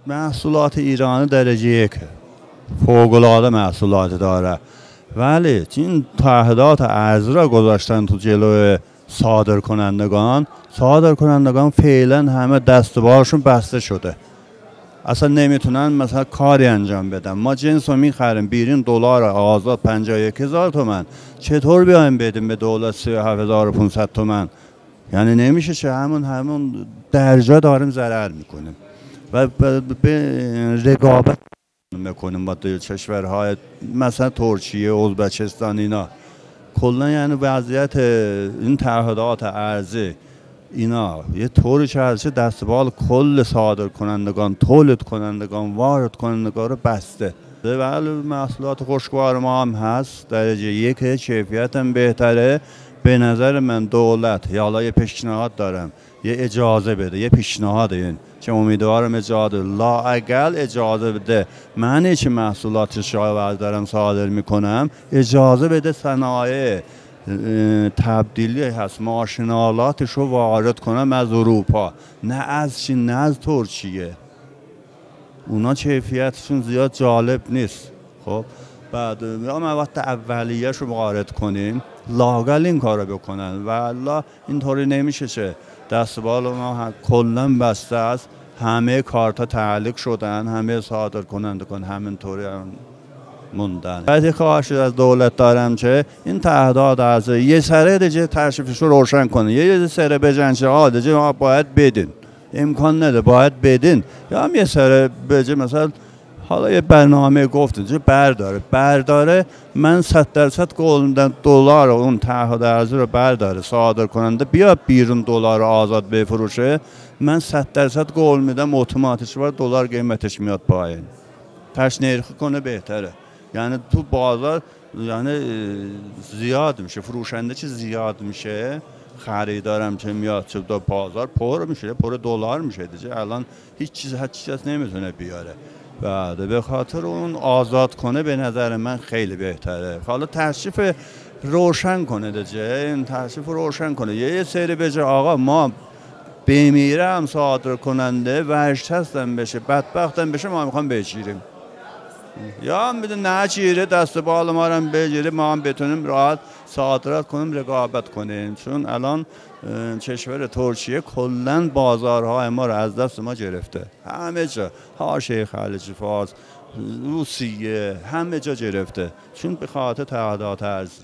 محصولات ایرانی درجه یک فوق‌العاده محصولات داره، ولی این تعهدات ارزی را گذاشتن تو جلوی صادرکنندگان فعلا همه دست و بالشون بسته شده، اصلا نمیتونن مثلا کاری انجام بدن. ما جنس رو میخریم بیرون دلار آزاد 51,000 تومان، چطور بیایم بدیم به دولت 37,500 تومان؟ یعنی نمیشه، چه همون درجا داریم ضرر میکنیم و به رقابت میکنیم با کشورهای مثلا ترکیه، ازبکستان اینا. کلا یعنی وضعیت این تعهدات ارزی اینا یه طوری که دستبال کل صادر کنندگان، تولید کنندگان، وارد کنندگان رو بسته. ولی محصولات خوشگوار ما هم هست، درجه یک، کیفیت هم بهتره. به نظر من دولت یا یه پیشنهاد دارم، یه اجازه بده، یه پیشنهاد این که امیدوارم اجازه لااقل اجازه بده. من چه محصولات شاید دارم صادر میکنم، اجازه بده صنایع تبدیلی هست ماشینالاتش رو وارد کنم از اروپا، نه از چین، نه از ترکیه. اونا کیفیتشون زیاد جالب نیست. خب بعد یا مواد اولیه‌اش رو وارد کنیم، لااقل این کارو بکنن. والله اینطوری نمیشه، چه دستبال ما کلا بسته است، همه کارتا تعلیق شدن، همه صادر کنندگان همینطوری موندن. بعد خواهش از دولت دارم که این تعهدات از یه سره دیگه تشریفش رو روشن کنه، یه سره بجن که دیگه باید بدین، امکان نده باید بدین، یا هم یه سره بجه مثلا حالا یه برنامه گفتن که برداره من 100% گلدن دلار اون تعهد ارزی رو برداره، صادر کننده بیا بیرون دلار آزاد بفروشه، من 100% گل میدم، اتوماتیک بار دلار قیمتش میاد پایین، تشنیرخ کنه بهتره. یعنی تو بازار یعنی زیاد میشه، فروشنده چه زیاد میشه، خریدارم چه میاد، چه دو بازار پر میشه، پر دلار میشه دیگه. الان هیچ چیز نمیتونه بیاره. بعد به خاطر اون آزاد کنه به نظر من خیلی بهتره. حالا تشریف روشن کنه دیگه، این تشریف روشن کنه. یه سری بجه آقا ما بمیرم صادر کننده ورشتستم بشه، بدبختم بشه، ما میخوام بچیریم، یا هم بده نچیره، دست بال ما رو بگیره، ما هم بتونیم راحت صادرات کنیم، رقابت کنیم. چون الان کشور ترکیه کلا بازارهای ما رو از دست ما گرفته، همه جا، حاشیه خلیج فارس، روسیه، همه جا گرفته، چون به خاطر تعهدات ارزی.